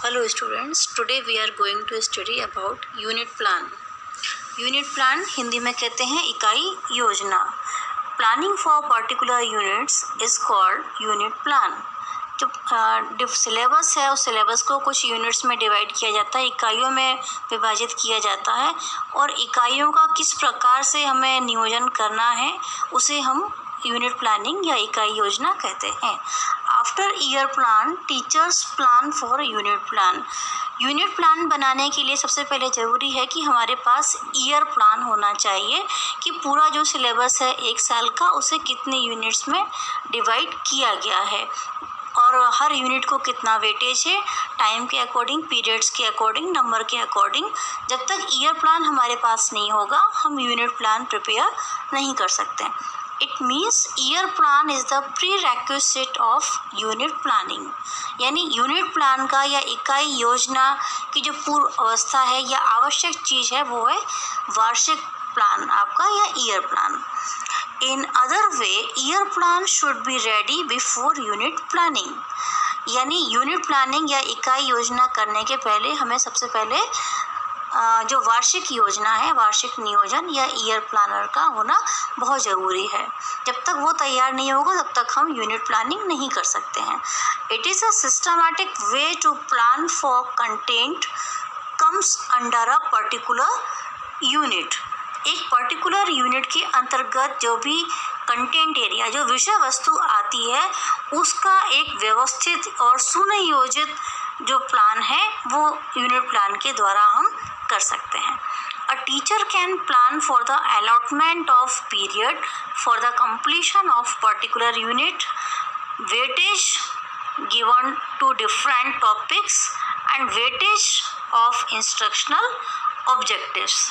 Hello students, today we are going to study about unit plan. Unit plan Hindi में कहते हैं इकाई योजना. Planning for particular units is called unit plan. जो syllabus है उस सिलेबस को कुछ यूनिट्स में डिवाइड किया जाता है, इकाइयों में विभाजित किया जाता है और इकाइयों का किस प्रकार से हमें नियोजन करना है उसे हम यूनिट प्लानिंग या इकाई योजना कहते हैं. After year plan teachers plan for unit plan. Unit plan बनाने के लिए सबसे पहले ज़रूरी है कि हमारे पास ईयर प्लान होना चाहिए कि पूरा जो सिलेबस है एक साल का उसे कितने यूनिट्स में डिवाइड किया गया है और हर यूनिट को कितना वेटेज है, टाइम के अकॉर्डिंग, पीरियड्स के अकॉर्डिंग, नंबर के अकॉर्डिंग. जब तक ईयर प्लान हमारे पास नहीं होगा हम यूनिट प्लान प्रिपेयर नहीं कर सकते. It means year plan is the prerequisite of unit planning. यानी यूनिट प्लान का या इकाई योजना की जो पूर्व अवस्था है या आवश्यक चीज़ है वो है वार्षिक प्लान आपका या year plan. In other way year plan should be ready before unit planning. यानी यूनिट प्लानिंग या इकाई योजना करने के पहले हमें सबसे पहले जो वार्षिक योजना है, वार्षिक नियोजन या ईयर प्लानर का होना बहुत ज़रूरी है. जब तक वो तैयार नहीं होगा तब तक हम यूनिट प्लानिंग नहीं कर सकते हैं. It is a systematic way to plan for content comes under a particular unit. एक पर्टिकुलर यूनिट के अंतर्गत जो भी कंटेंट एरिया, जो विषय वस्तु आती है, उसका एक व्यवस्थित और सुनियोजित जो प्लान है वो यूनिट प्लान के द्वारा हम कर सकते हैं. A teacher can plan for the allotment of period for the completion of particular unit, weightage given to different topics and weightage of instructional objectives.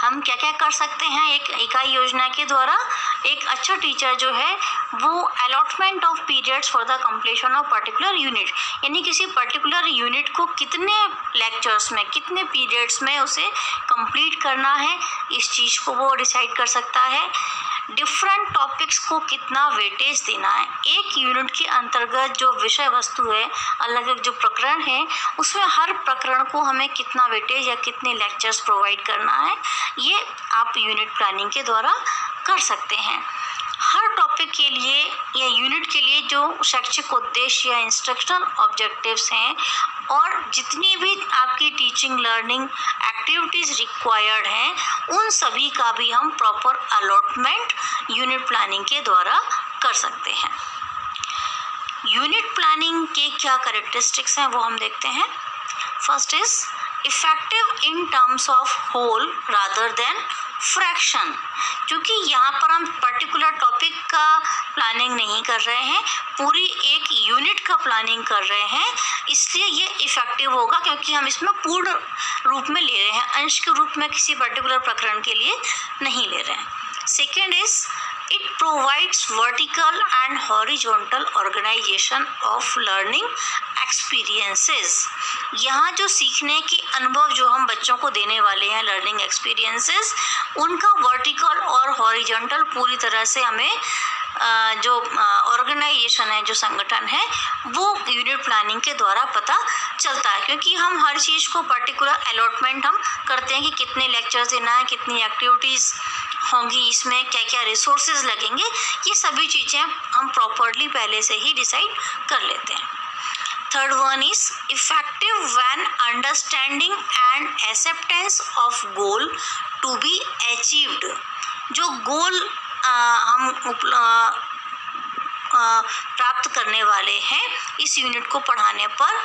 हम क्या क्या कर सकते हैं एक इकाई योजना के द्वारा. एक अच्छा टीचर जो है वो allotment of periods for the completion of particular unit, यानी किसी पर्टिकुलर यूनिट को कितने लेक्चर्स में, कितने पीरियड्स में उसे कंप्लीट करना है, इस चीज़ को वो डिसाइड कर सकता है. डिफरेंट टॉपिक्स को कितना वेटेज देना है, एक यूनिट के अंतर्गत जो विषय वस्तु है, अलग अलग जो प्रकरण है, उसमें हर प्रकरण को हमें कितना वेटेज या कितने लेक्चर्स प्रोवाइड करना है, ये आप यूनिट प्लानिंग के द्वारा कर सकते हैं. हर टॉपिक के लिए या यूनिट के लिए जो शैक्षिक उद्देश्य या इंस्ट्रक्शनल ऑब्जेक्टिव्स हैं और जितनी भी आपकी टीचिंग लर्निंग एक्टिविटीज़ रिक्वायर्ड हैं उन सभी का भी हम प्रॉपर अलॉटमेंट यूनिट प्लानिंग के द्वारा कर सकते हैं. यूनिट प्लानिंग के क्या कैरेक्टरिस्टिक्स हैं वो हम देखते हैं. First is effective in terms of whole rather than fraction. क्योंकि यहाँ पर हम पर्टिकुलर टॉपिक का प्लानिंग नहीं कर रहे हैं, पूरी एक यूनिट का प्लानिंग कर रहे हैं, इसलिए ये इफ़ेक्टिव होगा क्योंकि हम इसमें पूर्ण रूप में ले रहे हैं, अंश के रूप में किसी पर्टिकुलर प्रकरण के लिए नहीं ले रहे हैं. Second is it provides vertical and horizontal organization of learning experiences. यहाँ जो सीखने के अनुभव जो हम बच्चों को देने वाले हैं, लर्निंग एक्सपीरियंसेस, उनका वर्टिकल और हॉरिजॉन्टल पूरी तरह से हमें जो ऑर्गेनाइजेशन है, जो संगठन है, वो यूनिट प्लानिंग के द्वारा पता चलता है. क्योंकि हम हर चीज़ को पर्टिकुलर अलॉटमेंट हम करते हैं कि कितने लेक्चर्स देना है, कितनी एक्टिविटीज़ होंगी, इसमें क्या क्या रिसोर्सेज लगेंगे, ये सभी चीज़ें हम प्रॉपरली पहले से ही डिसाइड कर लेते हैं. Third one is effective when understanding and acceptance of goal to be achieved. जो गोल हम प्राप्त करने वाले हैं इस यूनिट को पढ़ाने पर,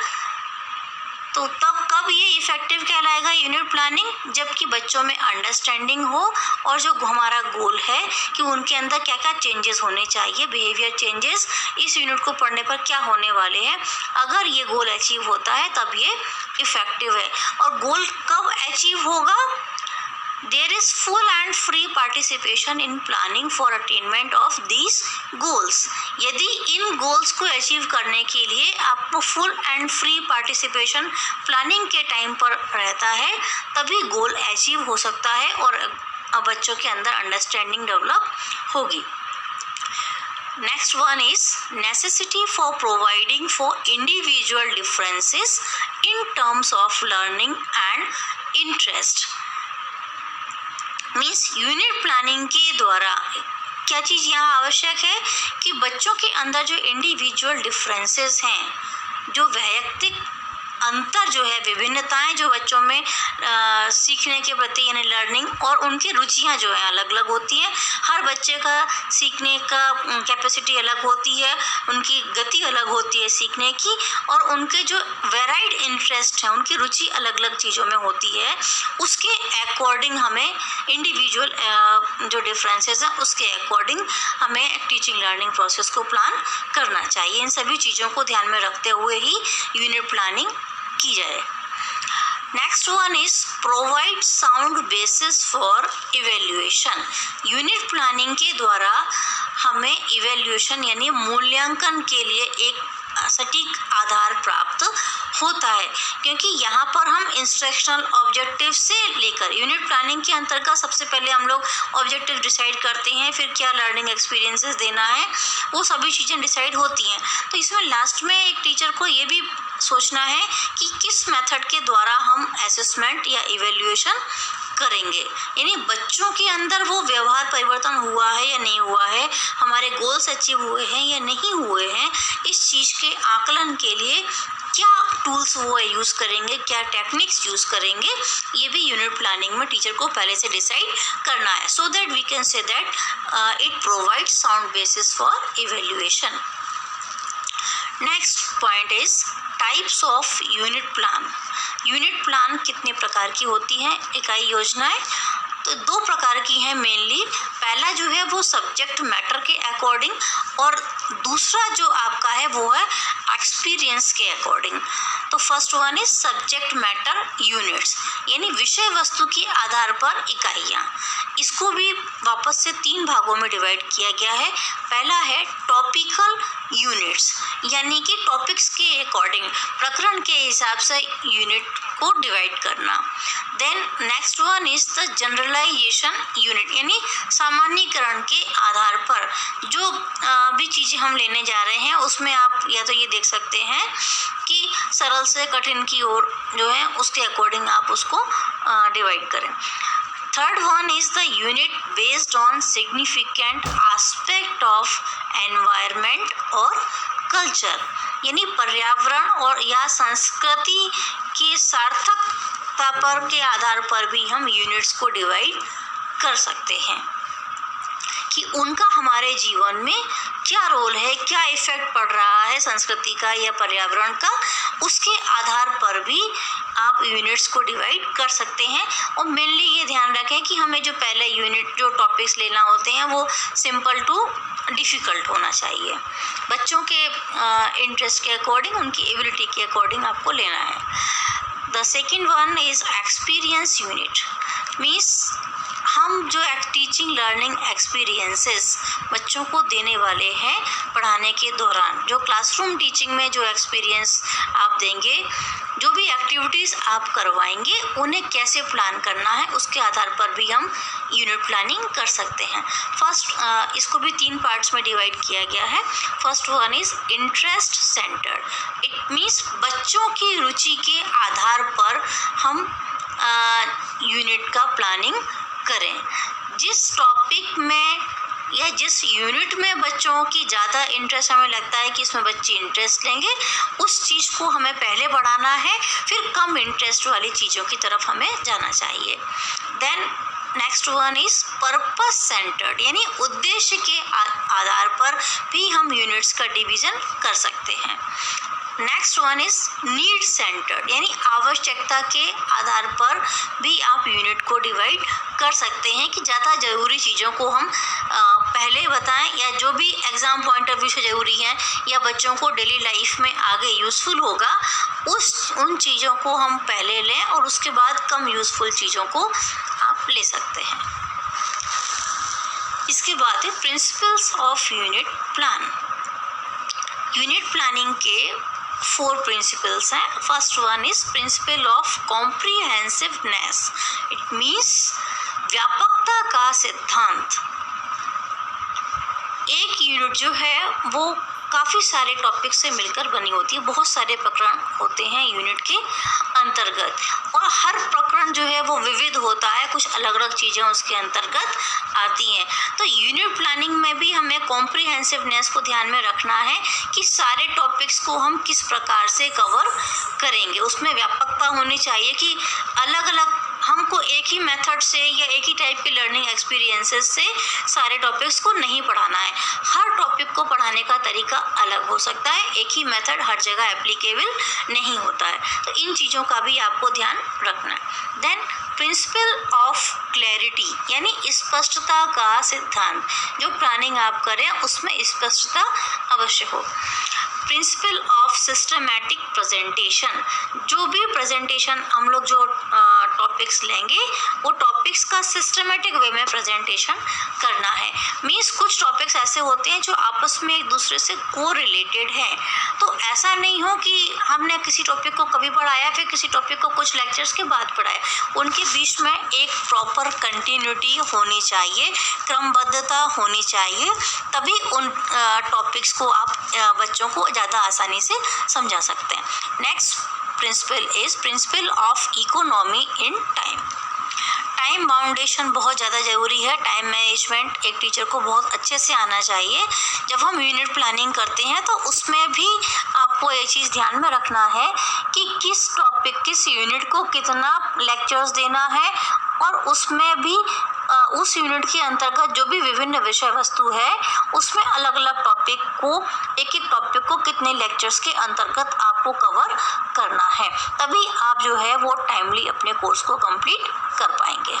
तो तब कब ये इफ़ेक्टिव कहलाएगा यूनिट प्लानिंग, जबकि बच्चों में अंडरस्टैंडिंग हो और जो हमारा गोल है कि उनके अंदर क्या क्या चेंजेस होने चाहिए, बिहेवियर चेंजेस इस यूनिट को पढ़ने पर क्या होने वाले हैं, अगर ये गोल अचीव होता है तब ये इफ़ेक्टिव है. और गोल कब अचीव होगा? There is full and free participation in planning for attainment of these goals. यदि इन गोल्स को अचीव करने के लिए आपको full and free participation planning के टाइम पर रहता है तभी गोल अचीव हो सकता है और बच्चों के अंदर अंडरस्टैंडिंग डेवलप होगी. Next one is necessity for providing for individual differences in terms of learning and interest. Means unit planning के द्वारा क्या चीज़ यहाँ आवश्यक है कि बच्चों के अंदर जो इंडिविजुअल डिफरेंसेस हैं, जो वैयक्तिक अंतर जो है, विभिन्नताएं जो बच्चों में सीखने के प्रति यानी लर्निंग और उनकी रुचियां जो हैं अलग अलग होती हैं। हर बच्चे का सीखने का कैपेसिटी अलग होती है, उनकी गति अलग होती है सीखने की, और उनके जो वेराइड इंटरेस्ट हैं, उनकी रुचि अलग अलग चीज़ों में होती है। उसके अकॉर्डिंग हमें इंडिविजुअल जो डिफरेंसेस हैं उसके अकॉर्डिंग हमें टीचिंग लर्निंग प्रोसेस को प्लान करना चाहिए। इन सभी चीज़ों को ध्यान में रखते हुए ही यूनिट प्लानिंग की जाए। Next one is provide sound basis for evaluation. Unit planning के द्वारा हमें इवेल्युएशन यानी मूल्यांकन के लिए एक सटीक आधार प्राप्त होता है, क्योंकि यहाँ पर हम इंस्ट्रक्शनल ऑब्जेक्टिव से लेकर यूनिट प्लानिंग के अंतर्गत सबसे पहले हम लोग ऑब्जेक्टिव डिसाइड करते हैं, फिर क्या लर्निंग एक्सपीरियंसेस देना है, वो सभी चीज़ें डिसाइड होती हैं। तो इसमें लास्ट में एक टीचर को ये भी सोचना है कि किस मेथड के द्वारा हम असेसमेंट या इवेल्युएशन करेंगे, यानी बच्चों के अंदर वो व्यवहार परिवर्तन हुआ है या नहीं हुआ है, हमारे गोल्स अचीव हुए हैं या नहीं हुए हैं, इस चीज़ के आकलन के लिए क्या टूल्स वो यूज़ करेंगे, क्या टेक्निक्स यूज़ करेंगे, ये भी यूनिट प्लानिंग में टीचर को पहले से डिसाइड करना है, so that we can say that it provides sound basis for evaluation. Next point is types of unit plan. Unit plan कितने प्रकार की होती हैं, इकाई योजनाएं? तो दो प्रकार की हैं मेनली। पहला जो है वो सब्जेक्ट मैटर के अकॉर्डिंग, और दूसरा जो आपका है वो है एक्सपीरियंस के अकॉर्डिंग। तो first one is subject matter units, यानी विषय वस्तु के आधार पर इकाइयाँ। इसको भी वापस से 3 भागों में डिवाइड किया गया है। पहला है टॉपिकल यूनिट्स, यानी कि टॉपिक्स के अकॉर्डिंग, प्रकरण के हिसाब से यूनिट को डिवाइड करना। Then next one is the generalization unit, यानी सामान्यीकरण के आधार पर जो भी चीज़ें हम लेने जा रहे हैं उसमें आप या तो ये देख सकते हैं कि सरल से कठिन की ओर जो है उसके अकॉर्डिंग आप उसको डिवाइड करें। Third one is the unit based on significant aspect of environment और कल्चर, यानी पर्यावरण और या संस्कृति की सार्थकता पर के आधार पर भी हम यूनिट्स को डिवाइड कर सकते हैं कि उनका हमारे जीवन में क्या रोल है, क्या इफेक्ट पड़ रहा है संस्कृति का या पर्यावरण का, उसके आधार पर भी आप यूनिट्स को डिवाइड कर सकते हैं। और मेनली ये ध्यान रखें कि हमें जो पहले यूनिट जो टॉपिक्स लेना होते हैं वो सिंपल टू डिफ़िकल्ट होना चाहिए, बच्चों के इंटरेस्ट के अकॉर्डिंग, उनकी एबिलिटी के अकॉर्डिंग आपको लेना है। The second one is experience unit, means हम जो टीचिंग लर्निंग एक्सपीरियंसेस बच्चों को देने वाले हैं पढ़ाने के दौरान, जो क्लासरूम टीचिंग में जो एक्सपीरियंस आप देंगे, जो भी एक्टिविटीज़ आप करवाएंगे, उन्हें कैसे प्लान करना है उसके आधार पर भी हम यूनिट प्लानिंग कर सकते हैं। फर्स्ट इसको भी 3 पार्ट्स में डिवाइड किया गया है। First one is interest centred, it means बच्चों की रुचि के आधार पर हम यूनिट का प्लानिंग करें। जिस टॉपिक में या जिस यूनिट में बच्चों की ज़्यादा इंटरेस्ट हमें लगता है कि इसमें बच्चे इंटरेस्ट लेंगे, उस चीज़ को हमें पहले बढ़ाना है, फिर कम इंटरेस्ट वाली चीज़ों की तरफ हमें जाना चाहिए। Then next one is purpose centred, यानी उद्देश्य के आधार पर भी हम यूनिट्स का डिवीज़न कर सकते हैं। Next one is need centred, यानी आवश्यकता के आधार पर भी आप यूनिट को डिवाइड कर सकते हैं कि ज़्यादा ज़रूरी चीज़ों को हम पहले बताएं, या जो भी एग्ज़ाम पॉइंट ऑफ व्यू से ज़रूरी है या बच्चों को डेली लाइफ में आगे यूज़फुल होगा, उन चीज़ों को हम पहले लें और उसके बाद कम यूज़फुल चीज़ों को आप ले सकते हैं। इसके बाद है principles of unit plan. Unit planning के 4 प्रिंसिपल्स हैं। First one is principle of comprehensiveness, it means व्यापकता का सिद्धांत। एक यूनिट जो है वो काफ़ी सारे टॉपिक से मिलकर बनी होती है, बहुत सारे प्रकरण होते हैं यूनिट के अंतर्गत, और हर प्रकरण जो है वो विविध होता है, कुछ अलग अलग चीज़ें उसके अंतर्गत आती हैं। तो यूनिट प्लानिंग में भी हमें कॉम्प्रिहेंसिवनेस को ध्यान में रखना है कि सारे टॉपिक्स को हम किस प्रकार से कवर करेंगे। उसमें व्यापकता होनी चाहिए कि अलग अलग हमको एक ही मेथड से या एक ही टाइप के लर्निंग एक्सपीरियंसेस से सारे टॉपिक्स को नहीं पढ़ाना है। हर टॉपिक को पढ़ाने का तरीका अलग हो सकता है, एक ही मेथड हर जगह एप्लीकेबल नहीं होता है। तो इन चीज़ों का भी आपको ध्यान रखना है। देन प्रिंसिपल ऑफ क्लैरिटी यानी स्पष्टता का सिद्धांत, जो प्लानिंग आप करें उसमें स्पष्टता अवश्य हो। प्रिंसिपल ऑफ सिस्टमैटिक प्रेजेंटेशन, जो भी प्रेजेंटेशन हम लोग जो टॉपिक्स लेंगे वो टॉपिक्स का सिस्टमैटिक वे में प्रेजेंटेशन करना है। मीन्स कुछ टॉपिक्स ऐसे होते हैं जो आपस में एक दूसरे से को रिलेटेड हैं, तो ऐसा नहीं हो कि हमने किसी टॉपिक को कभी पढ़ाया फिर किसी टॉपिक को कुछ लेक्चर्स के बाद पढ़ाया। उनके बीच में एक प्रॉपर कंटिन्यूटी होनी चाहिए, क्रमबद्धता होनी चाहिए, तभी उन टॉपिक्स को आप बच्चों को ज़्यादा आसानी से समझा सकते हैं। Next principle is principle of economy in time. Time boundation बहुत ज़्यादा ज़रूरी है। टाइम मैनेजमेंट एक टीचर को बहुत अच्छे से आना चाहिए। जब हम यूनिट प्लानिंग करते हैं तो उसमें भी आपको ये चीज़ ध्यान में रखना है कि किस टॉपिक किस यूनिट को कितना लेक्चर्स देना है, और उसमें भी उस यूनिट के अंतर्गत जो भी विभिन्न विषय वस्तु है उसमें अलग अलग टॉपिक को एक एक टॉपिक को कितने लेक्चर्स के अंतर्गत आपको कवर करना है, तभी आप जो है वो टाइमली अपने कोर्स को कंप्लीट कर पाएंगे।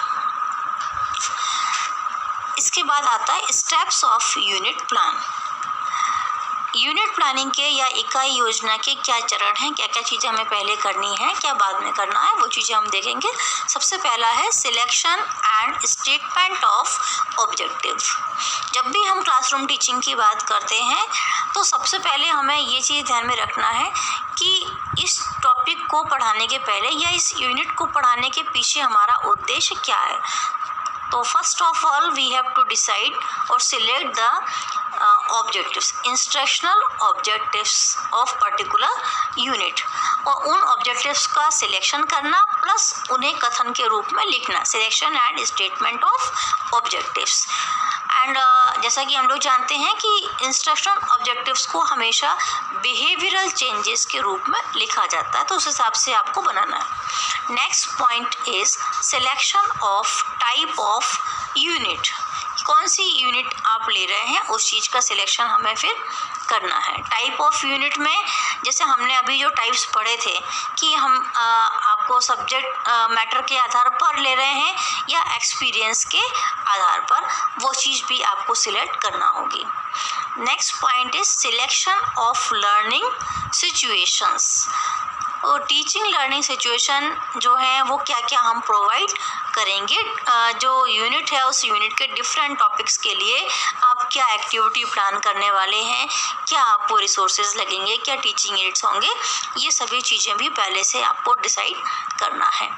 इसके बाद आता है steps of unit plan. Unit planning के या इकाई योजना के क्या चरण हैं, क्या क्या चीज़ें हमें पहले करनी है, क्या बाद में करना है, वो चीज़ें हम देखेंगे। सबसे पहला है selection and statement of objective. जब भी हम क्लासरूम टीचिंग की बात करते हैं तो सबसे पहले हमें ये चीज़ ध्यान में रखना है कि इस टॉपिक को पढ़ाने के पहले या इस यूनिट को पढ़ाने के पीछे हमारा उद्देश्य क्या है। तो first of all we have to decide और select the objectives, instructional objectives of particular unit, और उन ऑब्जेक्टिव्स का सिलेक्शन करना प्लस उन्हें कथन के रूप में लिखना, selection and statement of objectives. And जैसा कि हम लोग जानते हैं कि इंस्ट्रक्शनल ऑब्जेक्टिव्स को हमेशा बिहेवियरल चेंजेस के रूप में लिखा जाता है, तो उस हिसाब से आपको बनाना है। Next point is selection of type of unit. कौन सी यूनिट आप ले रहे हैं उस चीज़ का सिलेक्शन हमें फिर करना है। टाइप ऑफ यूनिट में जैसे हमने अभी जो टाइप्स पढ़े थे कि हम आपको सब्जेक्ट मैटर के आधार पर ले रहे हैं या एक्सपीरियंस के आधार पर, वो चीज़ भी आपको सिलेक्ट करना होगी। Next point is selection of learning situations. और टीचिंग लर्निंग सिचुएशन जो है वो क्या क्या हम प्रोवाइड करेंगे, जो यूनिट है उस यूनिट के डिफरेंट टॉपिक्स के लिए आप क्या एक्टिविटी प्लान करने वाले हैं, क्या आपको रिसोर्सेज लगेंगे, क्या टीचिंग एड्स होंगे, ये सभी चीज़ें भी पहले से आपको डिसाइड करना है।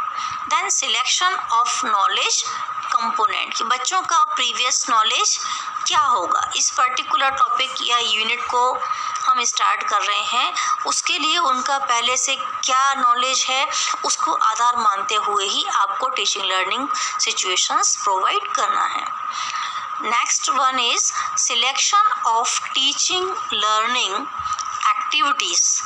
Then selection of knowledge component, कि बच्चों का प्रीवियस नॉलेज क्या होगा, इस पर्टिकुलर टॉपिक या यूनिट को हम स्टार्ट कर रहे हैं उसके लिए उनका पहले से क्या नॉलेज है, उसको आधार मानते हुए ही आपको टीचिंग लर्निंग सिचुएशंस प्रोवाइड करना है। Next one is selection of teaching learning activities.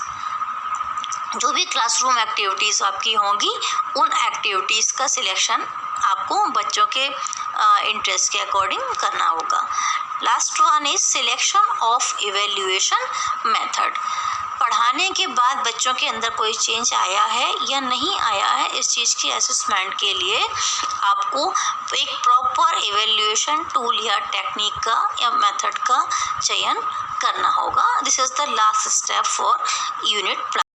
जो भी क्लासरूम एक्टिविटीज़ आपकी होंगी उन एक्टिविटीज़ का सिलेक्शन आपको बच्चों के इंटरेस्ट के अकॉर्डिंग करना होगा। Last one is selection of evaluation method. पढ़ाने के बाद बच्चों के अंदर कोई चेंज आया है या नहीं आया है, इस चीज़ की असेसमेंट के लिए आपको एक प्रॉपर इवेल्युएशन टूल या टेक्निक का या मेथड का चयन करना होगा। This is the last step for unit plan.